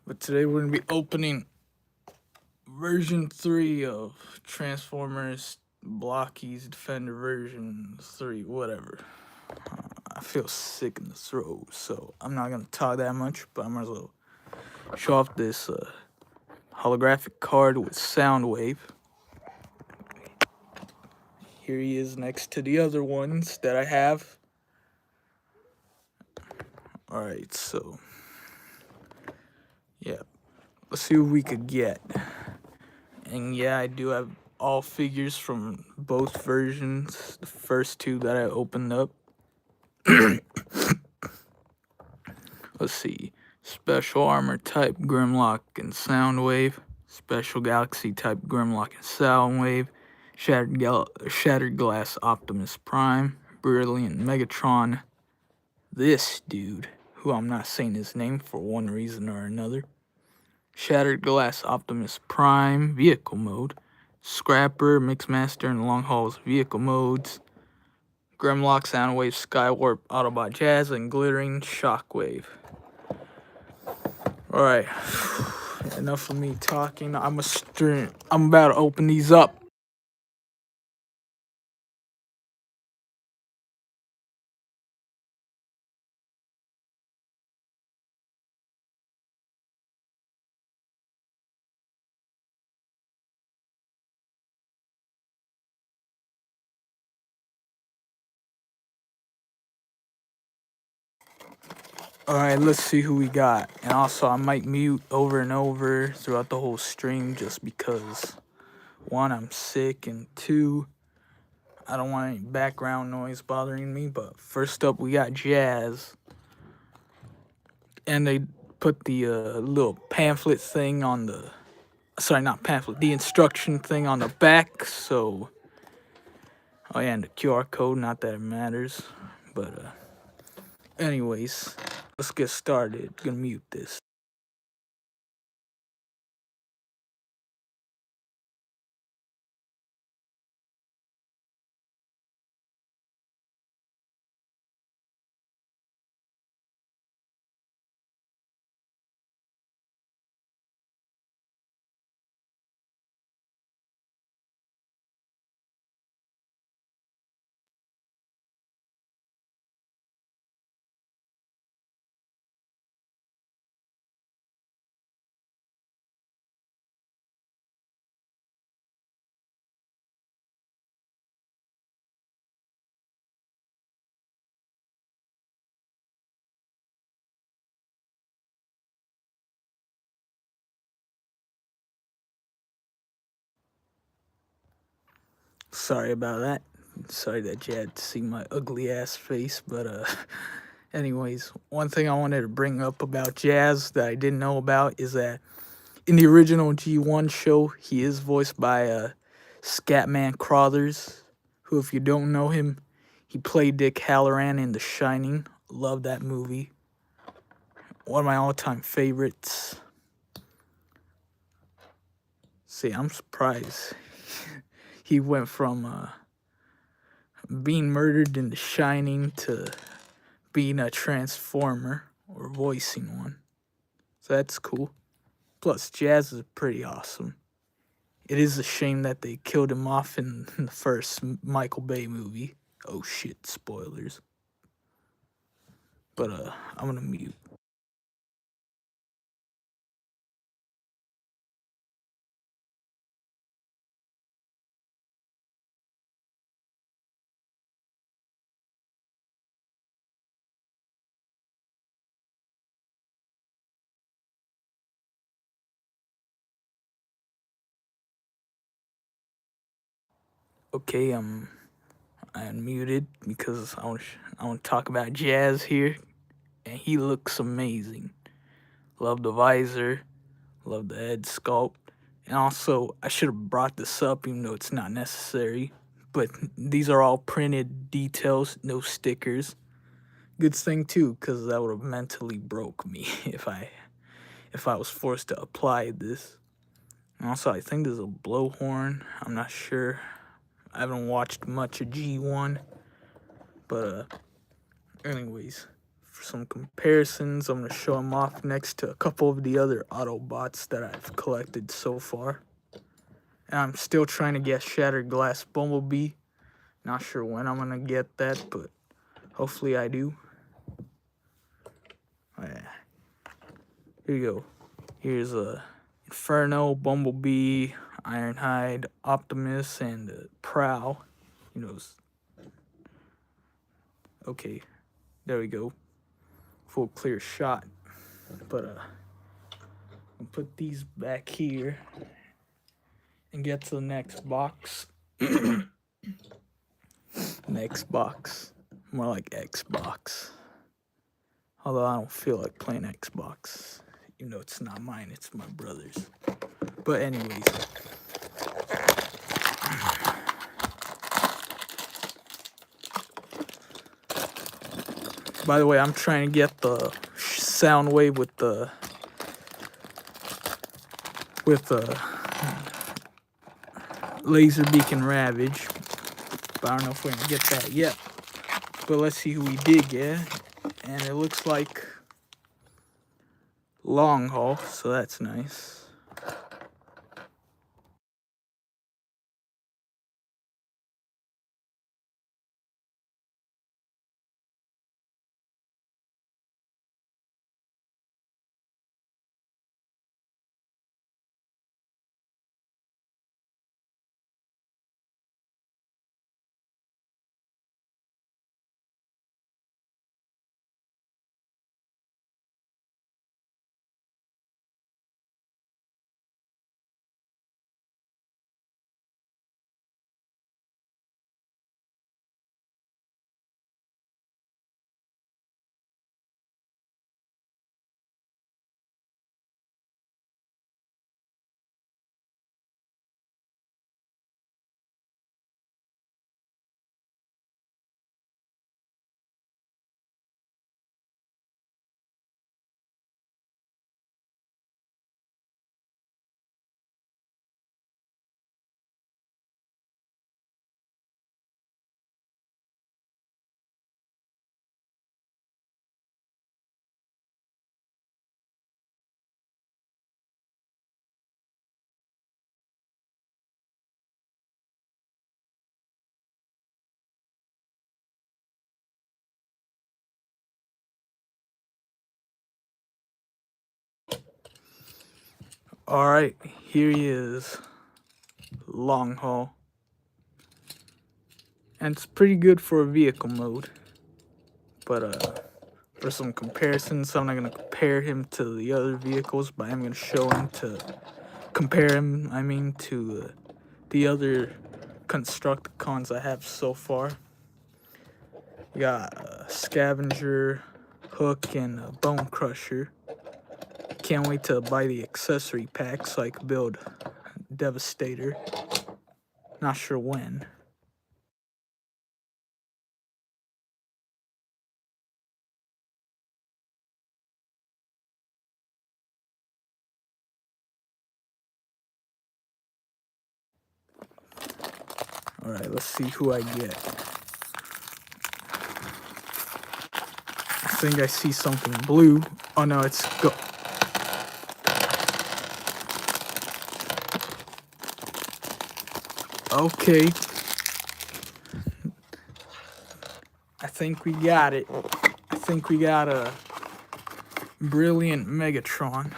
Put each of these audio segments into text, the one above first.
But today we're gonna be opening version 3 of Transformers Blokees Defender version 3, whatever. I feel sick in the throat, so I'm not gonna talk that much, but I might as well show off this holographic card with Soundwave. Here he is next to the other ones that I have. Alright, so yeah, let's see what we could get. And yeah, I do have all figures from both versions, the first two that I opened up. Let's see. Special Armor type Grimlock and Soundwave. Special Galaxy type Grimlock and Soundwave. Shattered Glass Optimus Prime. Brilliant Megatron. This dude, who I'm not saying his name for one reason or another. Shattered Glass Optimus Prime Vehicle Mode. Scrapper, Mixmaster, and Long Haul's Vehicle Modes. Grimlock, Soundwave, Skywarp, Autobot Jazz, and Glittering Shockwave. Alright, enough of me talking. I'm about to open these up. Alright, let's see who we got. And also, I might mute over and over throughout the whole stream just because, one, I'm sick, and two, I don't want any background noise bothering me. But first up, we got Jazz. And they put the little pamphlet thing on the... Sorry, not pamphlet. The instruction thing on the back, so... Oh yeah, and the QR code, not that it matters. But, anyways, let's get started. Gonna mute this. Sorry about that. Sorry that you had to see my ugly ass face, but anyways, one thing I wanted to bring up about Jazz that I didn't know about is that in the original G1 show, he is voiced by Scatman Crothers, who, if you don't know him, he played Dick Halloran in The Shining. Love that movie. One of my all-time favorites. See, I'm surprised. He went from being murdered in The Shining to being a Transformer or voicing one. So that's cool. Plus, Jazz is pretty awesome. It is a shame that they killed him off in the first Michael Bay movie. Oh shit, spoilers. But I'm gonna mute. Okay, I unmuted because I want to talk about Jazz here, and he looks amazing. Love the visor, love the head sculpt, and also I should have brought this up even though it's not necessary. But these are all printed details, no stickers. Good thing too, because that would have mentally broke me if I was forced to apply this. And also, I think there's a blowhorn. I'm not sure. I haven't watched much of G1, but anyways, for some comparisons, I'm going to show him off next to a couple of the other Autobots that I've collected so far. And I'm still trying to get Shattered Glass Bumblebee. Not sure when I'm going to get that, but hopefully I do. Oh, yeah. Here you go. Here's Inferno, Bumblebee, Ironhide, Optimus, and Prowl. Okay, there we go. Full clear shot. But I'll put these back here and get to the next box. Next box. More like Xbox. Although I don't feel like playing Xbox. Even though it's not mine, it's my brother's. But anyways. By the way, I'm trying to get the sound wave with the Laser Beacon Ravage. But I don't know if we're gonna get that yet. But let's see who we did get. And it looks like Long Haul, so that's nice. Alright, here he is. Long Haul. And it's pretty good for a vehicle mode. But for some comparisons, I'm not going to compare him to the other vehicles, but I'm going to show him to compare him, to the other Constructicons I have so far. We got Scavenger, Hook, and Bone Crusher. Can't wait to buy the accessory pack so I can build Devastator. Not sure when. Alright, let's see who I get. I think I see something blue. Oh no, it's Okay. I think we got it. I think we got a brilliant Megatron.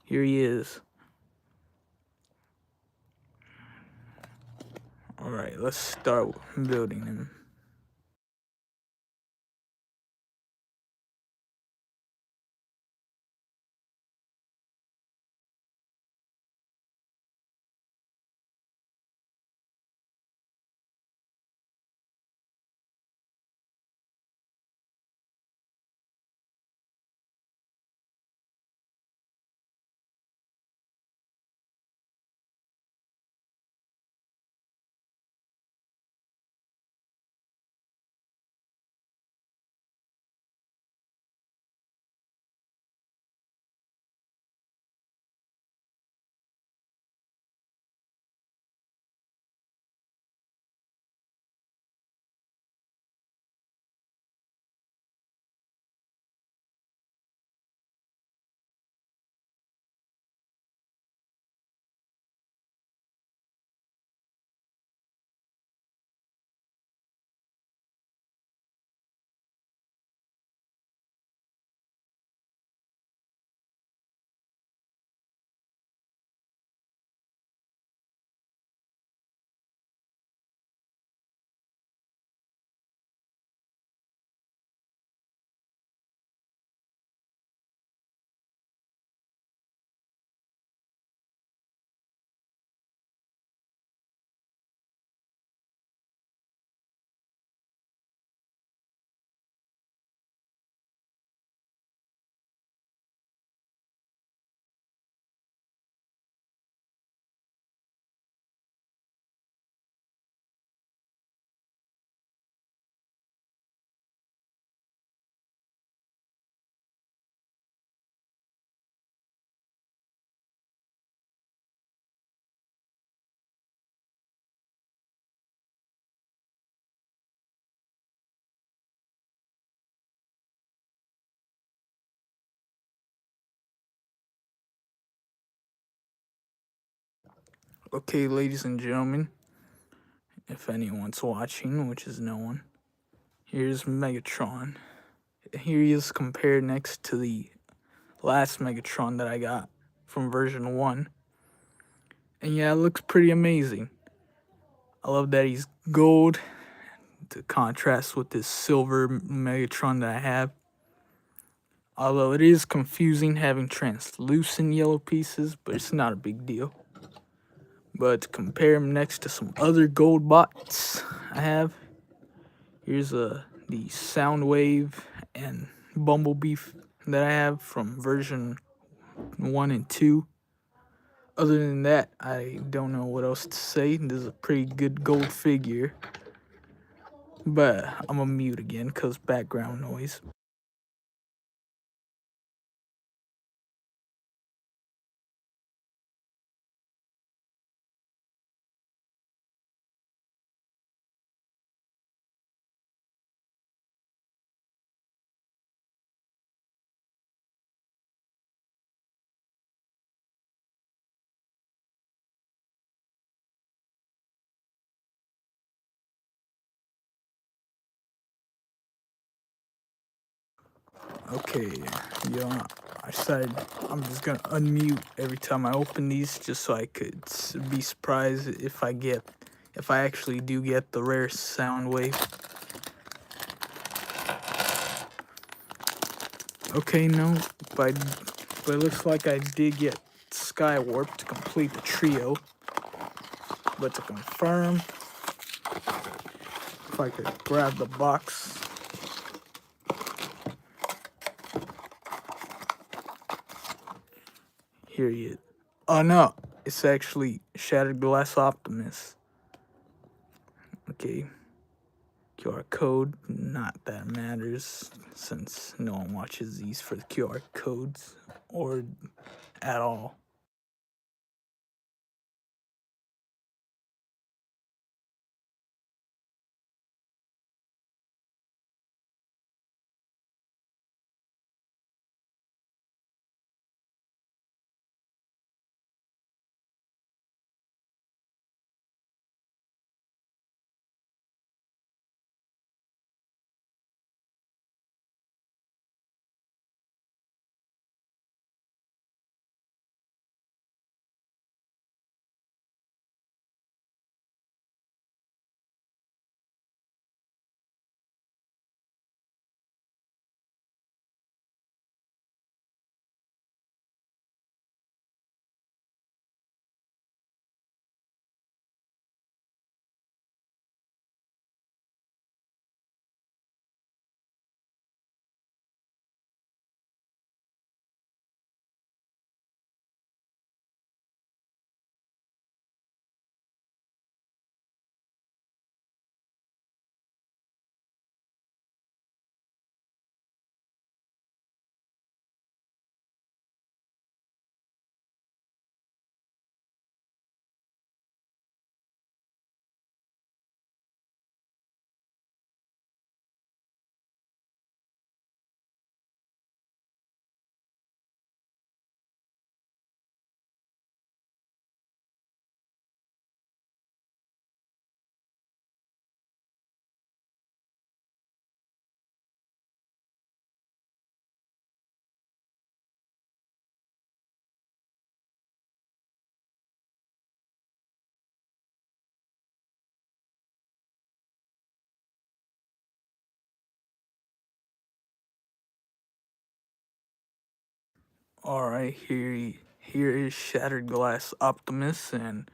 Here he is. Alright, let's start building him. Okay, ladies and gentlemen, if anyone's watching, which is no one, here's Megatron. Here he is compared next to the last Megatron that I got from version 1. And yeah, it looks pretty amazing. I love that he's gold to contrast with this silver Megatron that I have. Although it is confusing having translucent yellow pieces, but it's not a big deal. But to compare him next to some other gold bots I have, here's the Soundwave and Bumblebee that I have from version 1 and 2. Other than that, I don't know what else to say. This is a pretty good gold figure. But I'm gonna mute again because background noise. Okay, yo, I decided I'm just gonna unmute every time I open these just so I could be surprised if I actually do get the rare Soundwave. Okay, no, but it looks like I did get Skywarp to complete the trio. But to confirm, if I could grab the box. Here he is. Oh no, it's actually Shattered Glass Optimus. Okay. QR code, not that matters since no one watches these for the QR codes or at all. Alright, here is Shattered Glass Optimus, and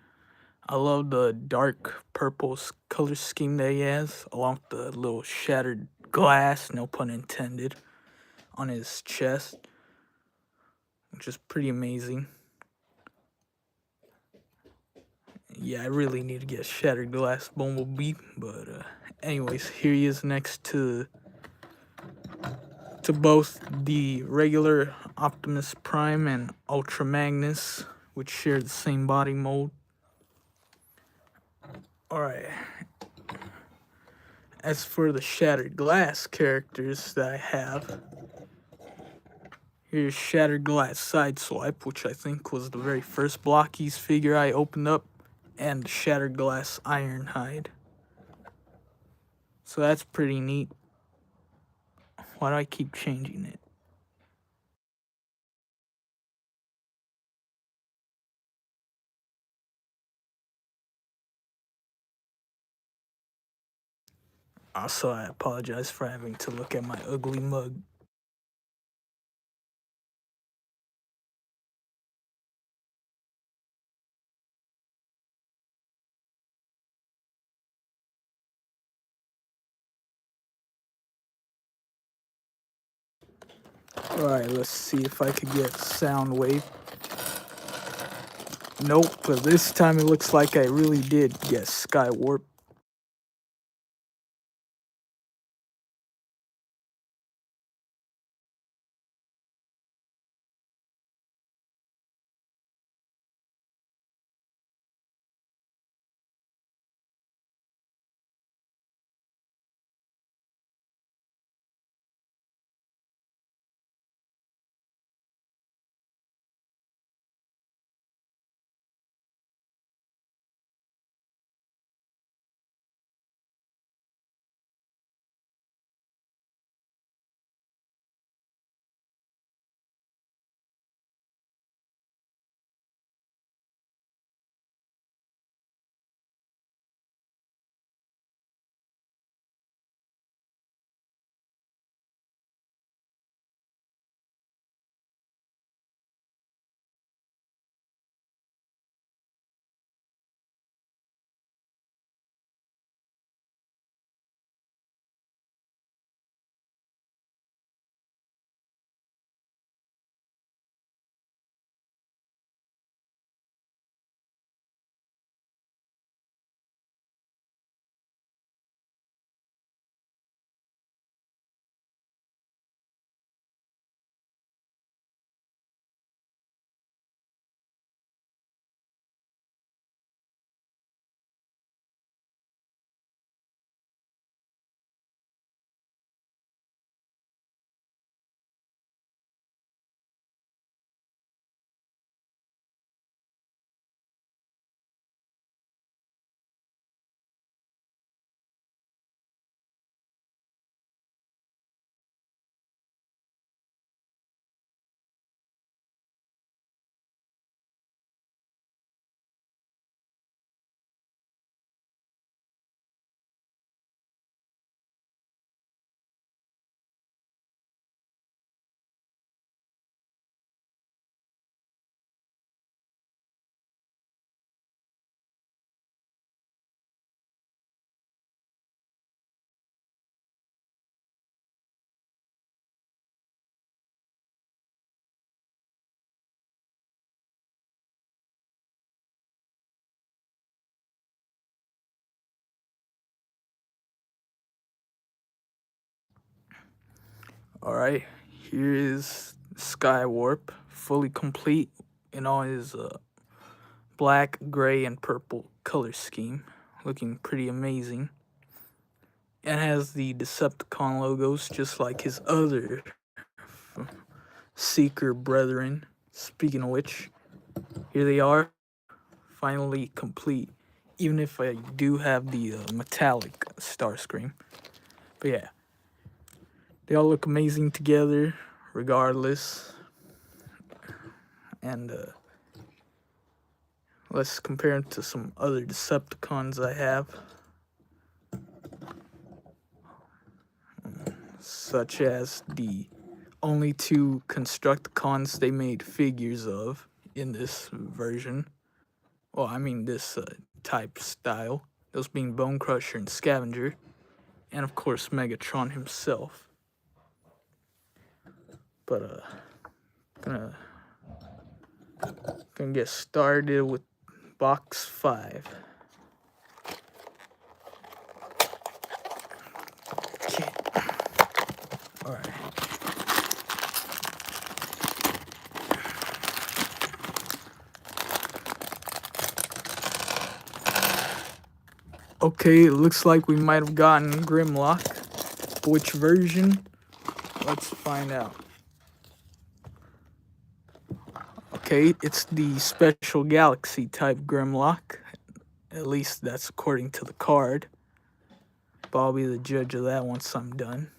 I love the dark purple color scheme that he has, along with the little shattered glass, no pun intended, on his chest, which is pretty amazing. Yeah, I really need to get Shattered Glass Bumblebee, but anyways, here he is next to both the regular Optimus Prime and Ultra Magnus, which share the same body mold. Alright. As for the Shattered Glass characters that I have, here's Shattered Glass Sideswipe, which I think was the very first Blokees figure I opened up and shattered glass ironhide. So that's pretty neat. Why do I keep changing it? Also, I apologize for having to look at my ugly mug. Alright, let's see if I could get sound wave. Nope, but this time it looks like I really did get sky warp. Alright, here is Sky Warp, fully complete in all his black, gray, and purple color scheme. Looking pretty amazing. And has the Decepticon logos just like his other Seeker brethren. Speaking of which, here they are, finally complete. Even if I do have the metallic Starscream. But yeah, they all look amazing together, regardless. And let's compare them to some other Decepticons I have. Such as the only two Constructicons they made figures of in this version. Well, I mean this type style. Those being Bone Crusher and Scavenger. And of course Megatron himself. But gonna get started with box 5. Okay. Alright. Okay, it looks like we might have gotten Grimlock. Which version? Let's find out. Okay, it's the Special Galaxy type Grimlock. At least that's according to the card. But I'll be the judge of that once I'm done.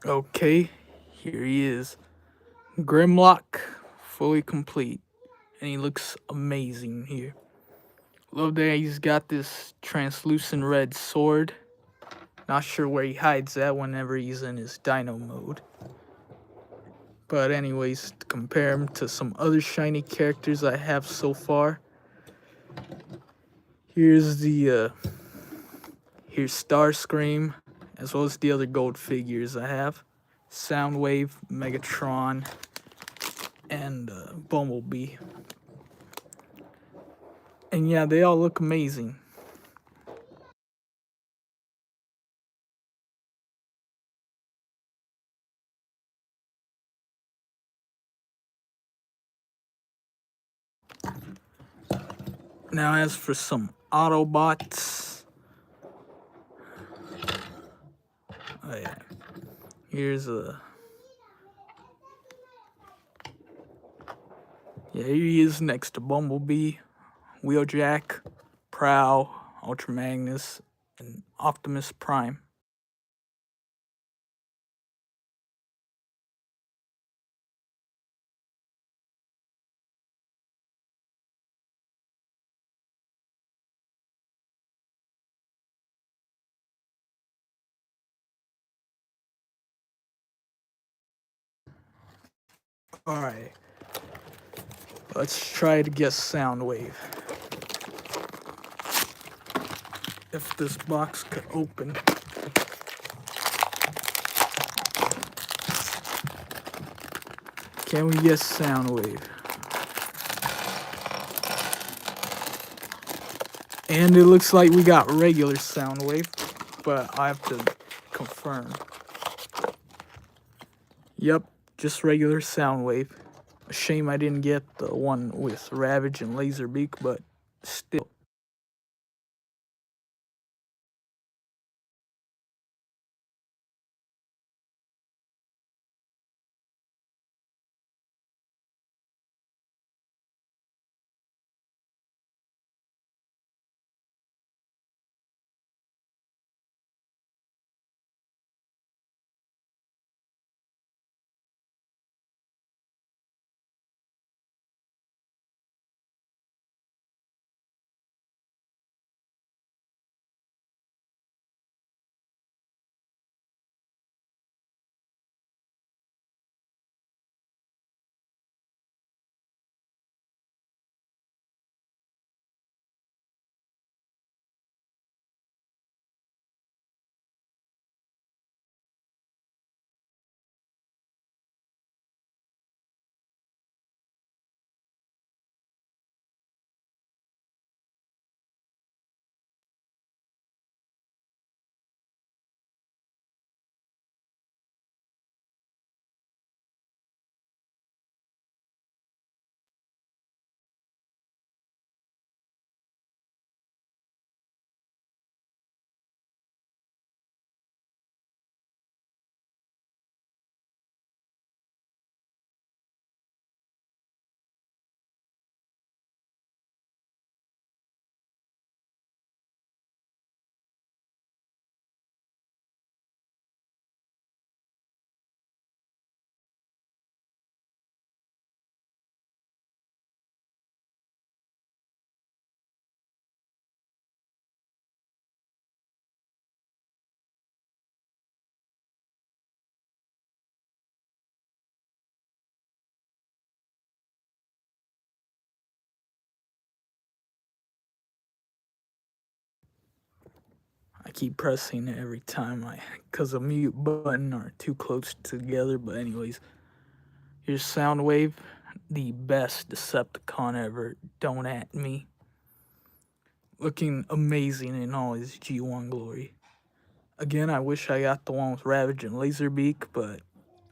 Okay, here he is. Grimlock, fully complete. And he looks amazing here. Love that he's got this translucent red sword. Not sure where he hides that whenever he's in his dino mode. But anyways, to compare him to some other shiny characters I have so far, here's Starscream, as well as the other gold figures I have. Soundwave, Megatron, and Bumblebee. And yeah, they all look amazing. Now as for some Autobots, oh yeah, here's here he is next to Bumblebee, Wheeljack, Prowl, Ultra Magnus, and Optimus Prime. Alright, let's try to guess Soundwave. If this box could open. Can we guess Soundwave? And it looks like we got regular Soundwave, but I have to confirm. Yep, just regular Soundwave. A shame I didn't get the one with Ravage and Laserbeak, but still. keep pressing it every time because the mute button are too close together. But anyways, here's Soundwave, the best Decepticon ever. Don't at me. Looking amazing in all his G1 glory. Again, I wish I got the one with Ravage and Laserbeak, but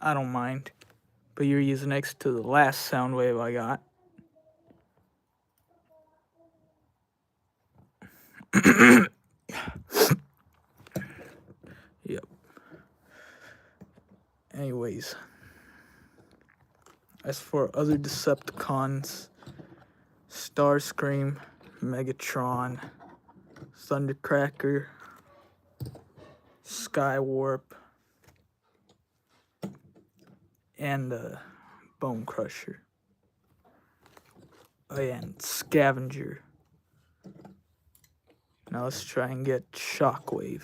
I don't mind. But here he is next to the last Soundwave I got. Yep. Anyways, as for other Decepticons, Starscream, Megatron, Thundercracker, Skywarp, and Bone Crusher. Oh yeah, and Scavenger. Now let's try and get Shockwave.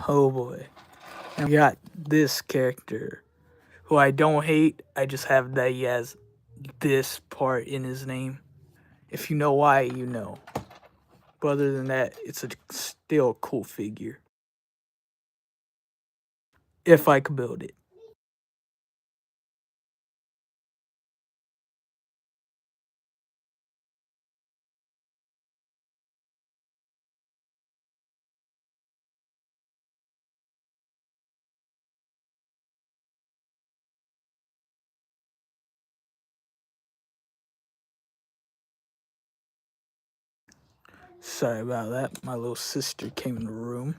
Oh boy. And we got this character, who I don't hate, I just have that he has this part in his name. If you know why, you know. But other than that, it's still a cool figure. If I could build it. Sorry about that. My little sister came in the room.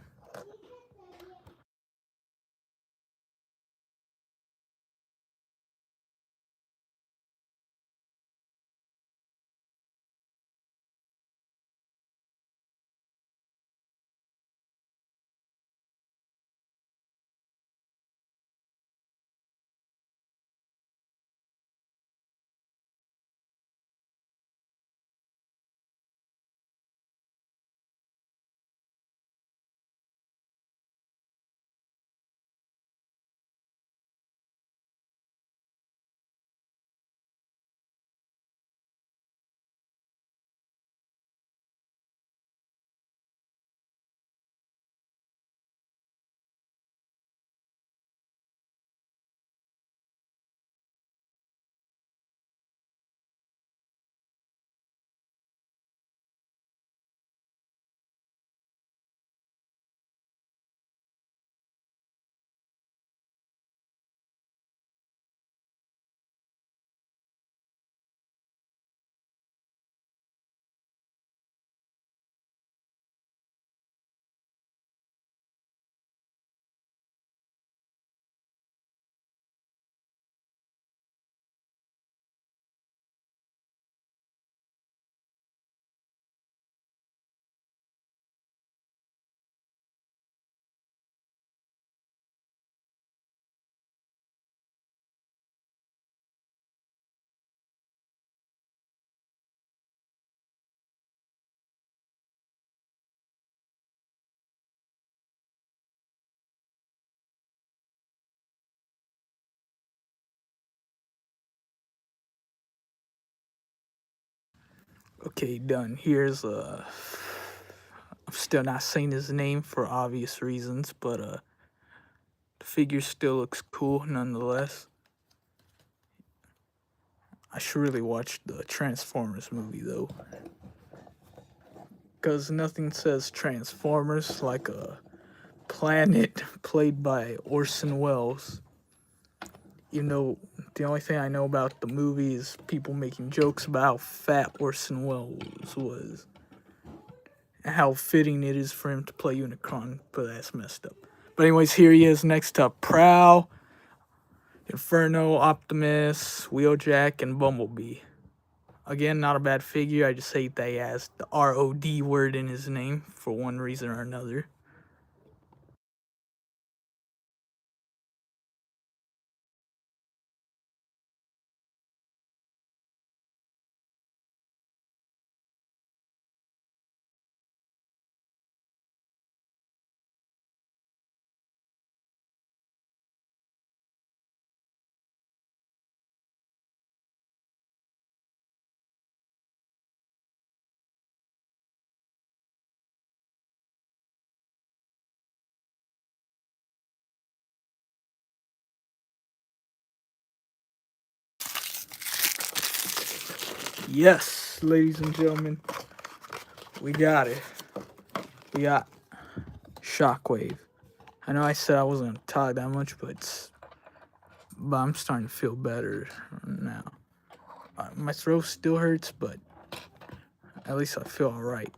Okay, done. Here's I'm still not saying his name for obvious reasons, but the figure still looks cool nonetheless. I should really watch the Transformers movie though, because nothing says Transformers like a planet played by Orson Welles. Even though The only thing I know about the movie is people making jokes about how fat Orson Welles was and how fitting it is for him to play Unicron, but that's messed up. But anyways, here he is next to Prowl, Inferno, Optimus, Wheeljack, and Bumblebee. Again, not a bad figure. I just hate that he has the ROD word in his name for one reason or another. Yes, ladies and gentlemen, we got it. We got Shockwave. I know I said I wasn't gonna talk that much, but I'm starting to feel better now. My throat still hurts, but at least I feel alright.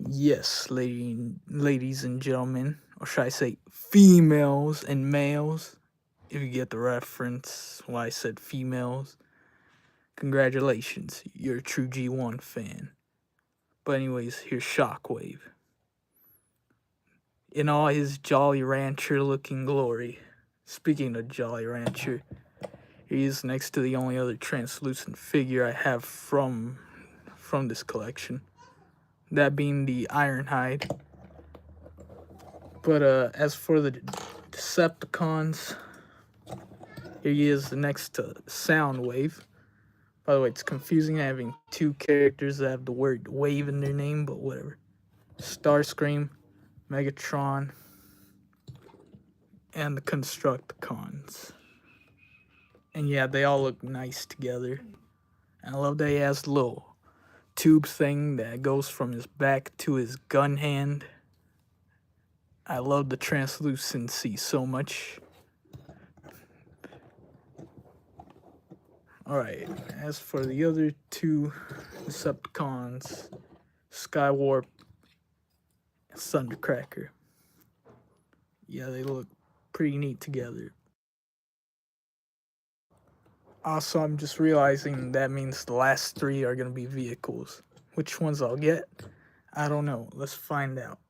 Yes, ladies and gentlemen, or should I say females and males, if you get the reference why I said females, congratulations, you're a true G1 fan. But anyways, here's Shockwave. In all his Jolly Rancher looking glory. Speaking of Jolly Rancher, he is next to the only other translucent figure I have from this collection. That being the Ironhide. But as for the Decepticons, here he is next to Soundwave. By the way, it's confusing having two characters that have the word wave in their name, but whatever. Starscream, Megatron, and the Constructicons. And yeah, they all look nice together. And I love that he has the little tube thing that goes from his back to his gun hand. I love the translucency so much. Alright, as for the other two Decepticons, Skywarp and Thundercracker. Yeah, they look pretty neat together. Also, I'm just realizing that means the last three are going to be vehicles. Which ones I'll get, I don't know. Let's find out.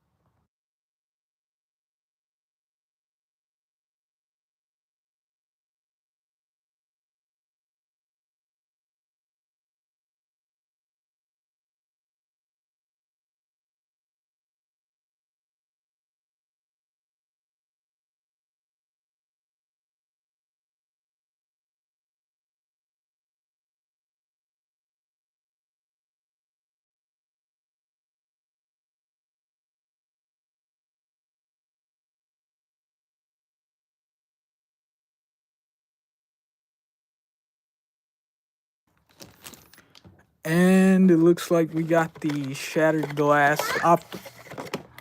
And it looks like we got the Shattered Glass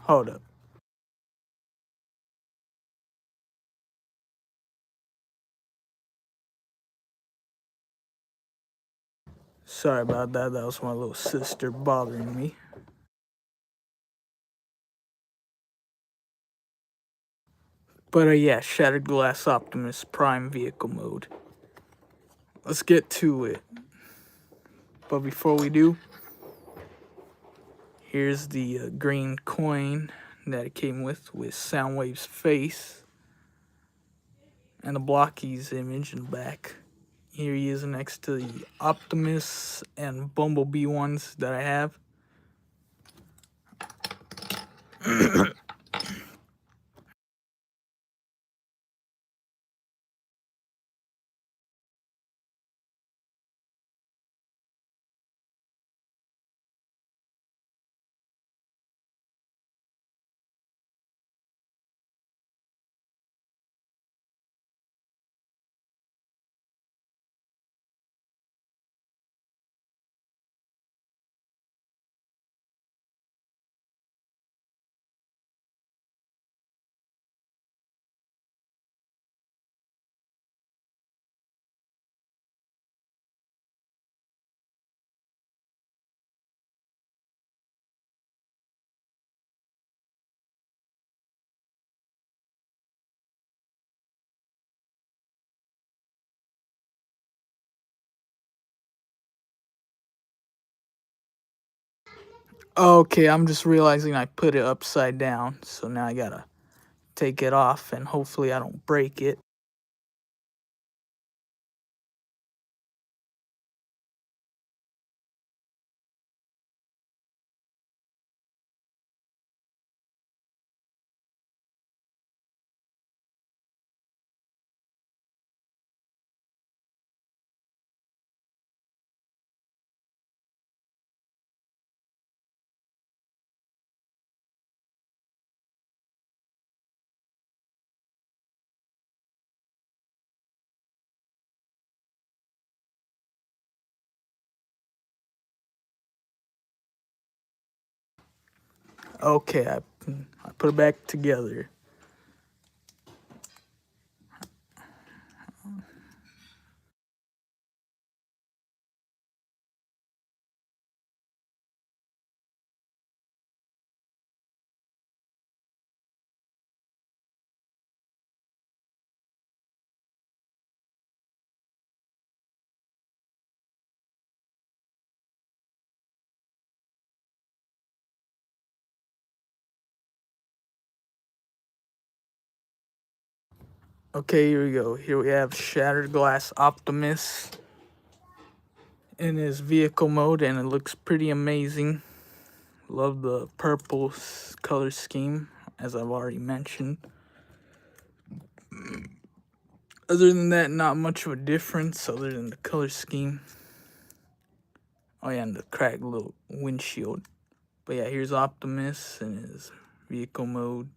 Hold up. Sorry about that. That was my little sister bothering me. But yeah, Shattered Glass Optimus Prime Vehicle Mode. Let's get to it. But before we do, here's the green coin that it came with Soundwave's face. And the Blokees image in the back. Here he is next to the Optimus and Bumblebee ones that I have. Okay, I'm just realizing I put it upside down, so now I gotta take it off and hopefully I don't break it. Okay, I put it back together. Okay, here we go. Here we have Shattered Glass Optimus in his vehicle mode, and it looks pretty amazing. Love the purple color scheme, as I've already mentioned. Other than that, not much of a difference other than the color scheme. Oh yeah, and the cracked little windshield. But yeah, here's Optimus in his vehicle mode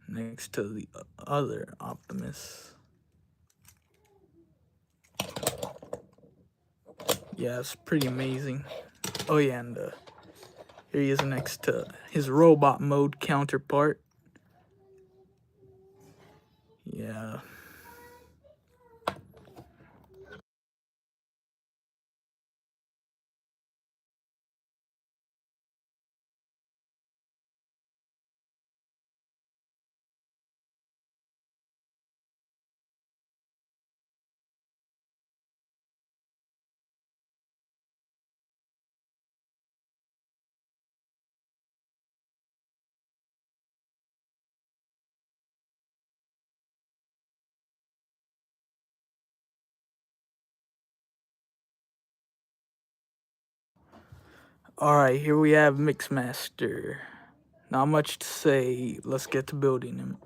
next to the other Optimus. Yeah, it's pretty amazing. Oh yeah, and here he is next to his robot mode counterpart. Yeah. Alright, here we have Mixmaster. Not much to say. Let's get to building him.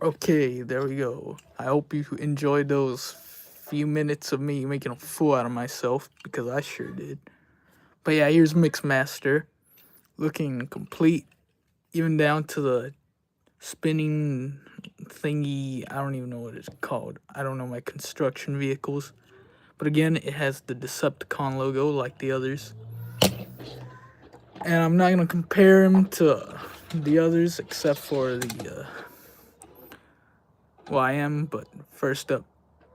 Okay, there we go. I hope you enjoyed those few minutes of me making a fool out of myself, because I sure did. But yeah, here's Mixmaster, looking complete, even down to the spinning thingy. I don't even know what it's called. I don't know my construction vehicles. But again, it has the Decepticon logo like the others. And I'm not going to compare him to the others except for the, well, I am, but first up,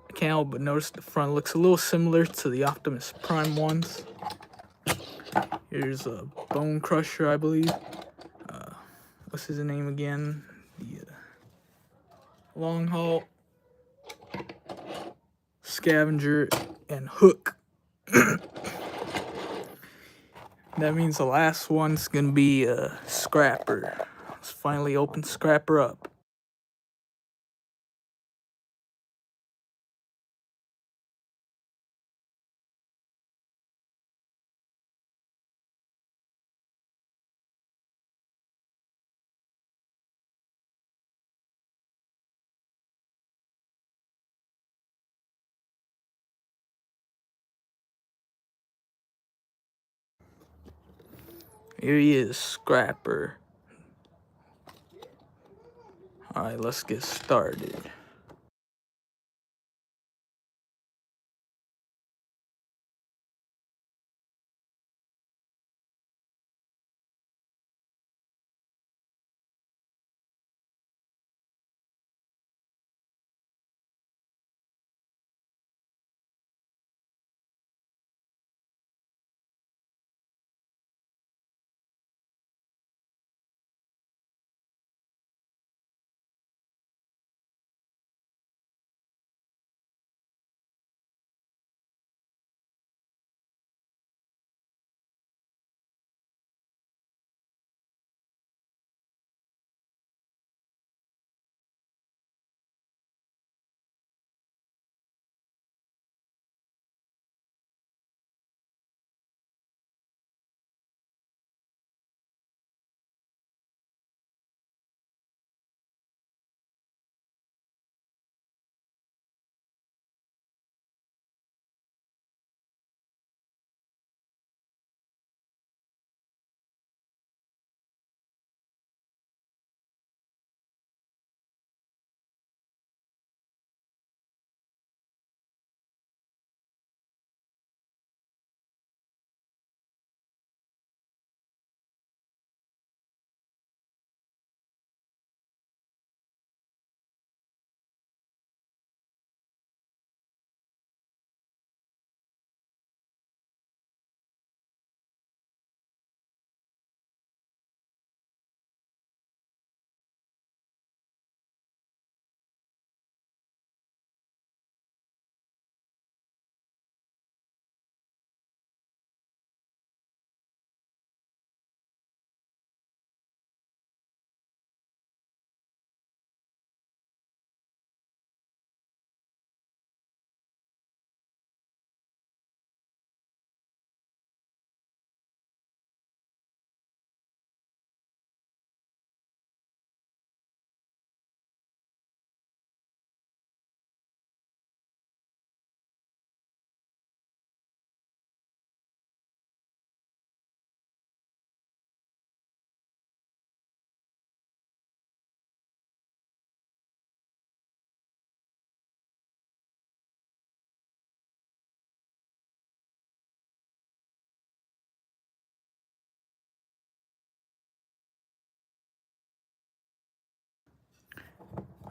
I can't help but notice the front looks a little similar to the Optimus Prime ones. Here's a Bone Crusher, I believe. What's his name again? The Long Haul, Scavenger, and Hook. That means the last one's gonna be Scrapper. Let's finally open Scrapper up. Here he is, Scrapper. Alright, let's get started.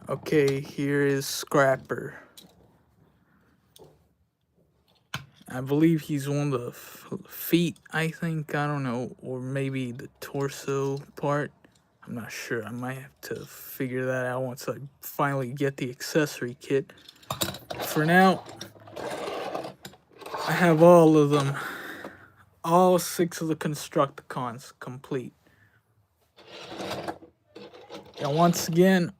Okay, here is Scrapper. I believe he's one of the feet, I think. I don't know. Or maybe the torso part. I'm not sure. I might have to figure that out once I finally get the accessory kit. For now, I have all of them. All 6 of the Constructicons complete. And once again,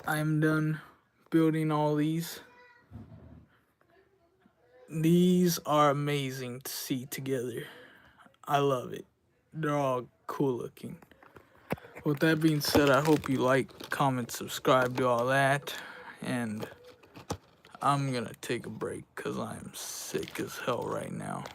I'm done building all these. These are amazing to see together. I love it. They're all cool looking. With that being said, I hope you like, comment, subscribe, do all that. And I'm gonna take a break because I'm sick as hell right now.